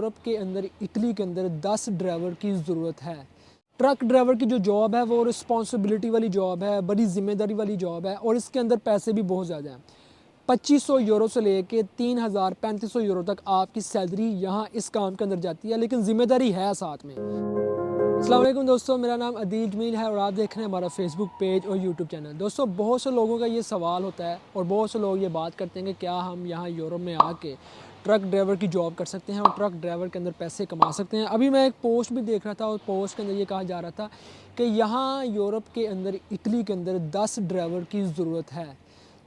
Europe के अंदर Italy के अंदर 10 ड्राइवर की ज़रूरत है। ट्रक ड्राइवर की जो जॉब है वो रिस्पॉन्सिबिलिटी वाली जॉब है, बड़ी ज़िम्मेदारी वाली जॉब है और इसके अंदर पैसे भी बहुत ज़्यादा हैं। 2500 यूरो से लेके 3000 3500 यूरो तक आपकी सैलरी यहाँ इस काम के अंदर जाती है, लेकिन ज़िम्मेदारी है साथ में। अस्सलाम वालेकुम दोस्तों, मेरा नाम अदील जमील है और आप देख रहे हैं हमारा फेसबुक पेज और यूट्यूब चैनल। दोस्तों, बहुत से लोगों का ये सवाल होता है और बहुत से लोग ये बात करते हैं कि क्या हम यहाँ यूरोप में आके ट्रक ड्राइवर की जॉब कर सकते हैं और ट्रक ड्राइवर के अंदर पैसे कमा सकते हैं। अभी मैं एक पोस्ट भी देख रहा था और पोस्ट के अंदर ये कहा जा रहा था कि यहाँ यूरोप के अंदर इटली के अंदर 10 ड्राइवर की ज़रूरत है।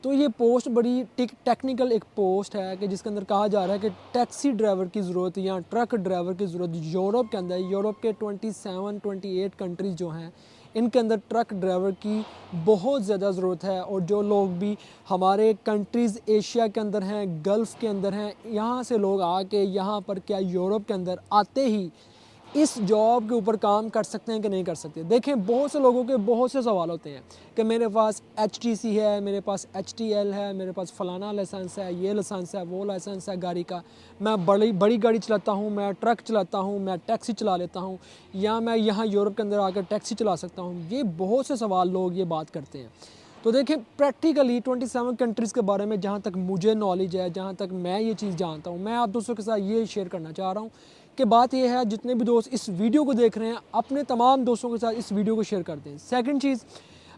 तो ये पोस्ट बड़ी टेक्निकल एक पोस्ट है कि जिसके अंदर कहा जा रहा है कि टैक्सी ड्राइवर की ज़रूरत या ट्रक ड्राइवर की ज़रूरत यूरोप के अंदर, यूरोप के 27-28 कंट्रीज़ जो हैं इनके अंदर ट्रक ड्राइवर की बहुत ज़्यादा ज़रूरत है। और जो लोग भी हमारे कंट्रीज़ एशिया के अंदर हैं, गल्फ़ के अंदर हैं, यहाँ से लोग आके यहाँ पर क्या यूरोप के अंदर आते ही इस जॉब के ऊपर काम कर सकते हैं कि नहीं कर सकते। देखें, बहुत से लोगों के बहुत से सवाल होते हैं कि मेरे पास HTC है, मेरे पास HTL है, मेरे पास फ़लाना लाइसेंस है, ये लाइसेंस है, वो लाइसेंस है गाड़ी का, मैं बड़ी गाड़ी चलाता हूँ, मैं ट्रक चलाता हूँ, मैं टैक्सी चला लेता हूँ, या मैं यहाँ यूरोप के अंदर आकर टैक्सी चला सकता हूँ। ये बहुत से सवाल लोग ये बात करते हैं। तो देखें, प्रैक्टिकली 27 कंट्रीज़ के बारे में जहाँ तक मुझे नॉलेज है, जहाँ तक मैं ये चीज़ जानता हूँ, मैं आप दोस्तों के साथ ये शेयर करना चाह रहा हूँ कि बात ये है, जितने भी दोस्त इस वीडियो को देख रहे हैं अपने तमाम दोस्तों के साथ इस वीडियो को शेयर कर दें। सेकंड चीज़,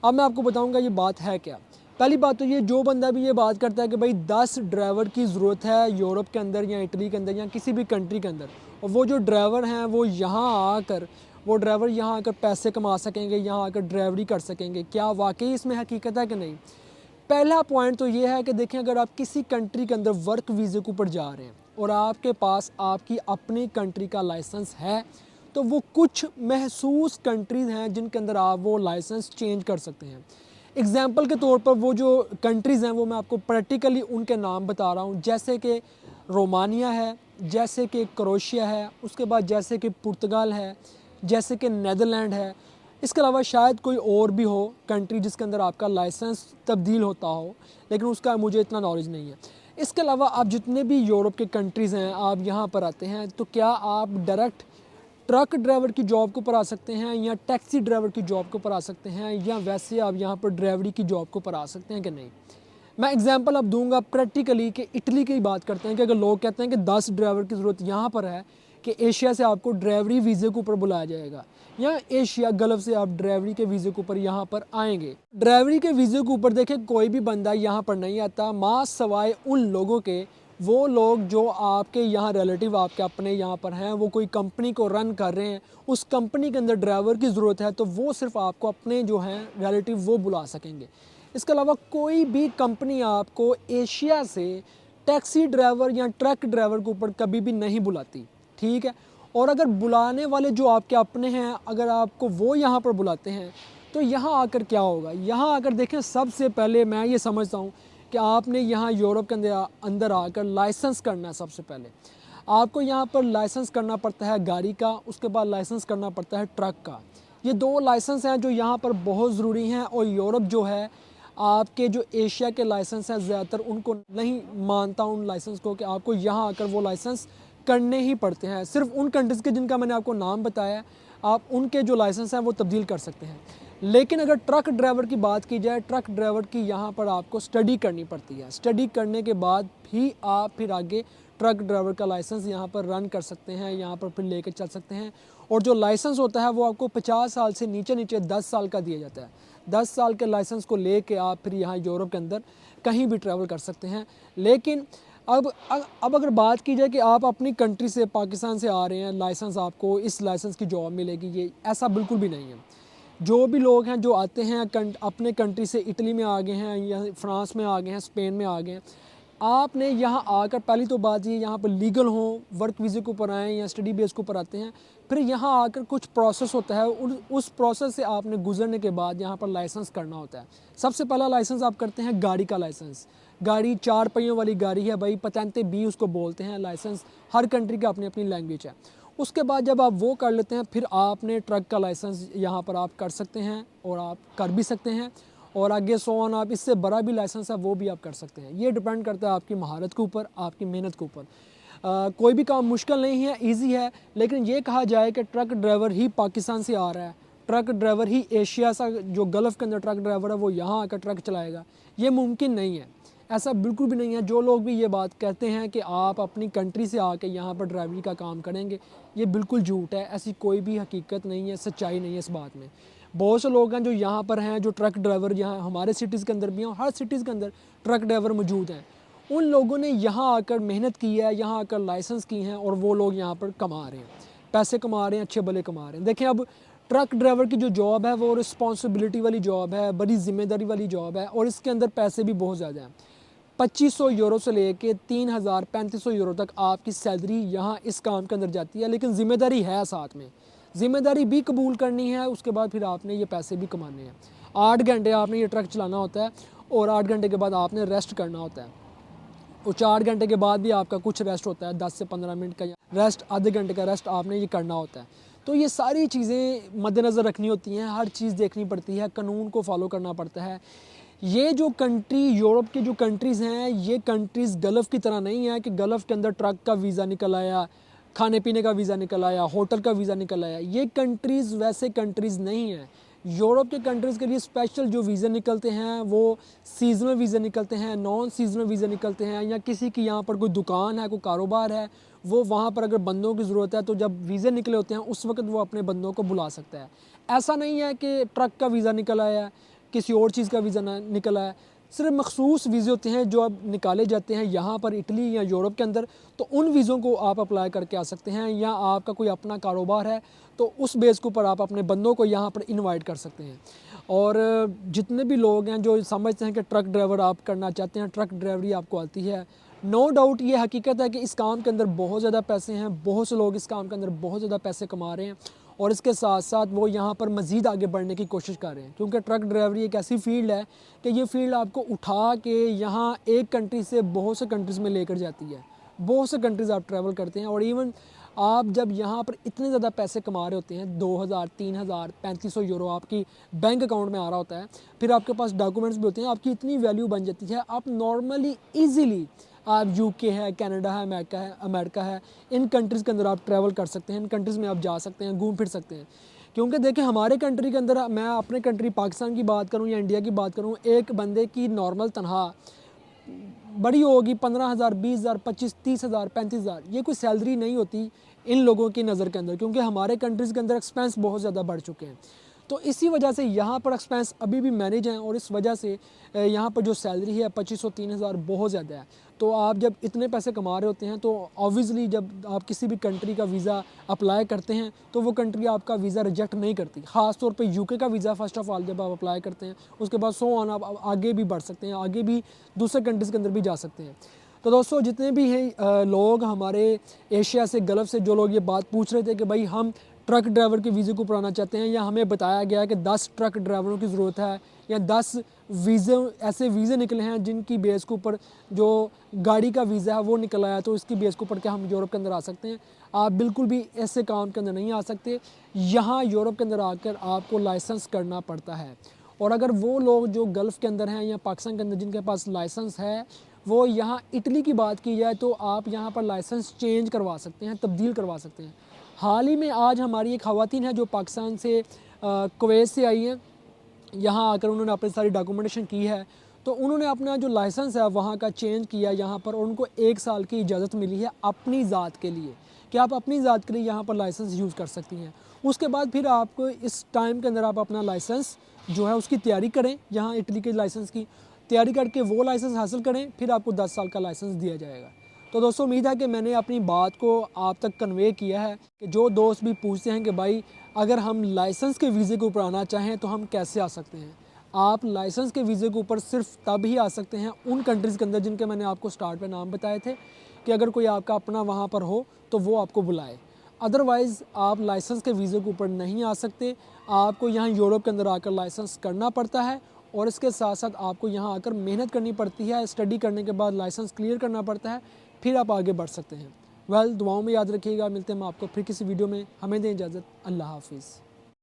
अब मैं आपको बताऊंगा ये बात है क्या। पहली बात तो ये, जो बंदा भी ये बात करता है कि भाई 10 ड्राइवर की ज़रूरत है यूरोप के अंदर या इटली के अंदर या किसी भी कंट्री के अंदर, और वो जो ड्राइवर हैं वो यहाँ आकर पैसे कमा सकेंगे, यहाँ आकर ड्राइवरी कर सकेंगे, क्या वाकई इसमें हकीकत है कि नहीं। पहला पॉइंट तो ये है कि देखें, अगर आप किसी कंट्री के अंदर वर्क वीज़े के ऊपर जा रहे हैं और आपके पास आपकी अपनी कंट्री का लाइसेंस है, तो वो कुछ महसूस कंट्रीज़ हैं जिनके अंदर आप वो लाइसेंस चेंज कर सकते हैं। एग्ज़ाम्पल के तौर पर वो जो कंट्रीज़ हैं वो मैं आपको प्रैक्टिकली उनके नाम बता रहा हूँ, जैसे कि रोमानिया है, जैसे कि क्रोएशिया है, उसके बाद जैसे कि पुर्तगाल है, जैसे कि नीदरलैंड है। इसके अलावा शायद कोई और भी हो कंट्री जिसके अंदर आपका लाइसेंस तब्दील होता हो, लेकिन उसका मुझे इतना नॉलेज नहीं है। इसके अलावा आप जितने भी यूरोप के कंट्रीज़ हैं, आप यहाँ पर आते हैं तो क्या आप डायरेक्ट ट्रक ड्राइवर की जॉब के ऊपर आ सकते हैं या टैक्सी ड्राइवर की जॉब के ऊपर आ सकते हैं, या वैसे आप यहाँ पर ड्राइवरी की जॉब के ऊपर आ सकते हैं कि नहीं। मैं एग्जांपल अब दूंगा प्रैक्टिकली कि इटली की बात करते हैं कि अगर लोग कहते हैं कि 10 ड्राइवर की ज़रूरत यहाँ पर है कि एशिया से आपको ड्राइवरी वीज़े के ऊपर बुलाया जाएगा, या एशिया गल्फ़ से आप ड्राइवरी के वीज़े के ऊपर यहाँ पर आएंगे। ड्राइवरी के वीज़े के ऊपर देखें, कोई भी बंदा यहाँ पर नहीं आता माँ सवाए उन लोगों के, वो लोग जो आपके यहाँ रिलेटिव आपके अपने यहाँ पर हैं, वो कोई कंपनी को रन कर रहे हैं, उस कंपनी के अंदर ड्राइवर की ज़रूरत है तो वो सिर्फ आपको अपने जो हैं रिलेटिव वो बुला सकेंगे। इसके अलावा कोई भी कंपनी आपको एशिया से टैक्सी ड्राइवर या ट्रक ड्राइवर के ऊपर कभी भी नहीं बुलाती, ठीक है। और अगर बुलाने वाले जो आपके अपने हैं, अगर आपको वो यहाँ पर बुलाते हैं तो यहाँ आकर क्या होगा। यहाँ आकर देखें, सबसे पहले मैं ये समझता हूँ कि आपने यहाँ यूरोप के अंदर आकर लाइसेंस करना है। सबसे पहले आपको यहाँ पर लाइसेंस करना पड़ता है गाड़ी का, उसके बाद लाइसेंस करना पड़ता है ट्रक का। ये 2 लाइसेंस हैं जो यहाँ पर बहुत ज़रूरी हैं। और यूरोप जो है, आपके जो एशिया के लाइसेंस हैं ज़्यादातर उनको नहीं मानता उन लाइसेंस को, कि आपको यहाँ आकर वो लाइसेंस करने ही पड़ते हैं। सिर्फ उन कंट्रीज़ के जिनका मैंने आपको नाम बताया, आप उनके जो लाइसेंस हैं वो तब्दील कर सकते हैं। लेकिन अगर ट्रक ड्राइवर की बात की जाए, ट्रक ड्राइवर की यहाँ पर आपको स्टडी करनी पड़ती है। स्टडी करने के बाद भी आप फिर आगे ट्रक ड्राइवर का लाइसेंस यहाँ पर रन कर सकते हैं, यहाँ पर फिर लेकर चल सकते हैं। और जो लाइसेंस होता है वो आपको 50 साल से नीचे 10 साल का दिया जाता है। 10 साल के लाइसेंस को लेके आप फिर यहाँ यूरोप के अंदर कहीं भी ट्रैवल कर सकते हैं। लेकिन अब अगर बात की जाए कि आप अपनी कंट्री से, पाकिस्तान से आ रहे हैं, लाइसेंस आपको इस लाइसेंस की जॉब मिलेगी, ये ऐसा बिल्कुल भी नहीं है। जो भी लोग हैं जो आते हैं अपने कंट्री से, इटली में आ गए हैं या फ्रांस में आ गए हैं, स्पेन में आ गए हैं, आपने यहाँ आकर पहली तो बात ये, यहाँ पर लीगल हो, वर्क वीज़े के ऊपर आएँ या स्टडी बेस के ऊपर आते हैं, फिर यहाँ आकर कुछ प्रोसेस होता है, उस प्रोसेस से आपने गुजरने के बाद यहाँ पर लाइसेंस करना होता है। सबसे पहला लाइसेंस आप करते हैं गाड़ी का लाइसेंस। गाड़ी 4 पहियों वाली गाड़ी है भाई, पतेंते बी उसको बोलते हैं। लाइसेंस हर कंट्री का अपनी अपनी लैंग्वेज है। उसके बाद जब आप वो कर लेते हैं, फिर आपने ट्रक का लाइसेंस यहाँ पर आप कर सकते हैं, और आप कर भी सकते हैं। और आगे सो ऑन, आप इससे बड़ा भी लाइसेंस है वो भी आप कर सकते हैं। ये डिपेंड करता है आपकी महारत के ऊपर, आपकी मेहनत के ऊपर। कोई भी काम मुश्किल नहीं है, इजी है, लेकिन ये कहा जाए कि ट्रक ड्राइवर ही पाकिस्तान से आ रहा है, ट्रक ड्राइवर ही एशिया सा जो गल्फ़ के अंदर ट्रक ड्राइवर है वो यहाँ आकर ट्रक चलाएगा, ये मुमकिन नहीं है। ऐसा बिल्कुल भी नहीं है। जो लोग भी ये बात कहते हैं कि आप अपनी कंट्री से आके यहाँ पर ड्राइवरी का काम करेंगे, ये बिल्कुल झूठ है। ऐसी कोई भी हकीकत नहीं है, सच्चाई नहीं है इस बात में। बहुत से लोग हैं जो यहाँ पर हैं, जो ट्रक ड्राइवर यहाँ हमारे सिटीज़ के अंदर भी हैं, हर सिटीज़ के अंदर ट्रक ड्राइवर मौजूद हैं। उन लोगों ने यहाँ आकर मेहनत की है, यहाँ आकर लाइसेंस की हैं और वो लोग यहाँ पर कमा रहे हैं, पैसे कमा रहे हैं, अच्छे भले कमा रहे हैं। देखें, अब ट्रक ड्राइवर की जो जॉब है वो रिस्पॉन्सिबिलिटी वाली जॉब है, बड़ी ज़िम्मेदारी वाली जॉब है और इसके अंदर पैसे भी बहुत ज़्यादा हैं। 2500 यूरो से लेके 3000-3500 यूरो तक आपकी सैलरी यहाँ इस काम के अंदर जाती है, लेकिन ज़िम्मेदारी है साथ में। ज़िम्मेदारी भी कबूल करनी है, उसके बाद फिर आपने ये पैसे भी कमाने हैं। 8 घंटे आपने ये ट्रक चलाना होता है और 8 घंटे के बाद आपने रेस्ट करना होता है और 4 घंटे के बाद भी आपका कुछ रेस्ट होता है, 10 से 15 मिनट का रेस्ट, आधे घंटे का रेस्ट आपने ये करना होता है। तो ये सारी चीज़ें मद्देनज़र रखनी होती हैं, हर चीज़ देखनी पड़ती है, कानून को फॉलो करना पड़ता है। ये जो कंट्री, यूरोप की जो कंट्रीज़ हैं, ये कंट्रीज़ गल्फ़ की तरह नहीं है कि गल्फ़ के अंदर ट्रक का वीज़ा निकल आया, खाने पीने का वीज़ा निकल आया, होटल का वीज़ा निकल आया। ये कंट्रीज़ वैसे कंट्रीज़ नहीं हैं। यूरोप के कंट्रीज़ के लिए स्पेशल जो वीज़ा निकलते हैं वो सीज़नल वीज़ा निकलते हैं, नॉन सीज़नल वीज़ा निकलते हैं, या किसी की यहाँ पर कोई दुकान है, कोई कारोबार है, वो वहाँ पर अगर बंदों की ज़रूरत है तो जब वीज़े निकले होते हैं उस वक्त वो अपने बंदों को बुला सकता है। ऐसा नहीं है कि ट्रक का वीज़ा निकल आया, किसी और चीज़ का वीज़ा ना निकला है। सिर्फ मखसूस वीज़े होते हैं जो अब निकाले जाते हैं यहाँ पर इटली या यूरोप के अंदर, तो उन वीज़ों को आप अप्लाई करके आ सकते हैं। या आपका कोई अपना कारोबार है तो उस बेस के ऊपर आप अपने बंदों को यहाँ पर इनवाइट कर सकते हैं। और जितने भी लोग हैं जो समझते हैं कि ट्रक ड्राइवर आप करना चाहते हैं, ट्रक ड्राइवरी आपको आती है, नो डाउट ये हकीकत है कि इस काम के अंदर बहुत ज़्यादा पैसे हैं, बहुत से लोग इस काम के अंदर बहुत ज़्यादा पैसे कमा रहे हैं और इसके साथ साथ वो यहाँ पर मज़ीद आगे बढ़ने की कोशिश कर रहे हैं। क्योंकि ट्रक ड्राइवरी एक ऐसी फील्ड है कि ये फील्ड आपको उठा के यहाँ एक कंट्री से बहुत से कंट्रीज़ में लेकर जाती है। बहुत से कंट्रीज़ आप ट्रैवल करते हैं और इवन आप जब यहाँ पर इतने ज़्यादा पैसे कमा रहे होते हैं, 2000, 3000, 3500 यूरो आपकी बैंक अकाउंट में आ रहा होता है, फिर आपके पास डॉक्यूमेंट्स भी होते हैं, आपकी इतनी वैल्यू बन जाती है, आप नॉर्मली ईज़िली आप यूके है, कनाडा है, अमेरिका है, इन कंट्रीज़ के अंदर आप ट्रैवल कर सकते हैं, इन कंट्रीज़ में आप जा सकते हैं, घूम फिर सकते हैं। क्योंकि देखिए हमारे कंट्री के अंदर, मैं अपने कंट्री पाकिस्तान की बात करूं या इंडिया की बात करूं, एक बंदे की नॉर्मल तनख्वाह बड़ी होगी 15,000, 20,000, 25, 30,000, 35,000। ये कोई सैलरी नहीं होती इन लोगों की नज़र के अंदर, क्योंकि हमारे कंट्रीज़ के अंदर एक्सपेंस बहुत ज़्यादा बढ़ चुके हैं। तो इसी वजह से यहाँ पर एक्सपेंस अभी भी मैनेज हैं और इस वजह से यहाँ पर जो सैलरी है 2500, 3000 बहुत ज़्यादा है। तो आप जब इतने पैसे कमा रहे होते हैं तो ऑब्वियसली जब आप किसी भी कंट्री का वीज़ा अप्लाई करते हैं तो वो कंट्री आपका वीज़ा रिजेक्ट नहीं करती। ख़ास तौर पे यूके का वीज़ा फ़र्स्ट ऑफ़ ऑल जब आप अप्लाई करते हैं, उसके बाद सो ऑन आप आगे भी बढ़ सकते हैं, आगे भी दूसरे कंट्रीज़ के अंदर भी जा सकते हैं। तो दोस्तों, जितने भी हैं लोग हमारे एशिया से, गल्फ़ से, जो लोग ये बात पूछ रहे थे कि भाई हम ट्रक ड्राइवर के वीज़े को पुराना चाहते हैं, या हमें बताया गया है कि 10 ट्रक ड्राइवरों की ज़रूरत है या 10 वीज़े, ऐसे वीज़े निकले हैं जिनकी बेस के ऊपर जो गाड़ी का वीज़ा है वो निकल आया, तो इसकी बेस के ऊपर क्या हम यूरोप के अंदर आ सकते हैं? आप बिल्कुल भी ऐसे काम के अंदर नहीं आ सकते। यहाँ यूरोप के अंदर आकर आपको लाइसेंस करना पड़ता है। और अगर वो लोग जो गल्फ़ के अंदर हैं या पाकिस्तान के अंदर जिनके पास लाइसेंस है, वो यहाँ इटली की बात की जाए तो आप यहाँ पर लाइसेंस चेंज करवा सकते हैं, तब्दील करवा सकते हैं। हाल ही में आज हमारी एक ख़वातीन है जो पाकिस्तान से कुवैत से आई हैं, यहाँ आकर उन्होंने अपनी सारी डॉक्यूमेंटेशन की है, तो उन्होंने अपना जो लाइसेंस है वहाँ का चेंज किया यहाँ पर, और उनको 1 साल की इजाज़त मिली है अपनी ज़ात के लिए कि आप अपनी ज़ात के लिए यहाँ पर लाइसेंस यूज़ कर सकती हैं। उसके बाद फिर आपको इस टाइम के अंदर आप अपना लाइसेंस जो है उसकी तैयारी करें, यहाँ इटली के लाइसेंस की तैयारी करके वो लाइसेंस हासिल करें, फिर आपको 10 साल का लाइसेंस दिया जाएगा। तो दोस्तों, उम्मीद है कि मैंने अपनी बात को आप तक कन्वे किया है कि जो दोस्त भी पूछते हैं कि भाई अगर हम लाइसेंस के वीज़े के ऊपर आना चाहें तो हम कैसे आ सकते हैं, आप लाइसेंस के वीज़े के ऊपर सिर्फ तब ही आ सकते हैं उन कंट्रीज़ के अंदर जिनके मैंने आपको स्टार्ट में नाम बताए थे कि अगर कोई आपका अपना वहाँ पर हो तो वो आपको बुलाए। अदरवाइज़ आप लाइसेंस के वीज़े के ऊपर नहीं आ सकते। आपको यहाँ यूरोप के अंदर आकर लाइसेंस करना पड़ता है और इसके साथ साथ आपको यहाँ आकर मेहनत करनी पड़ती है, स्टडी करने के बाद लाइसेंस क्लियर करना पड़ता है, फिर आप आगे बढ़ सकते हैं। दुआओं में याद रखिएगा। मिलते हैं हम आपको फिर किसी वीडियो में। हमें दें इजाज़त। अल्लाह हाफिज़।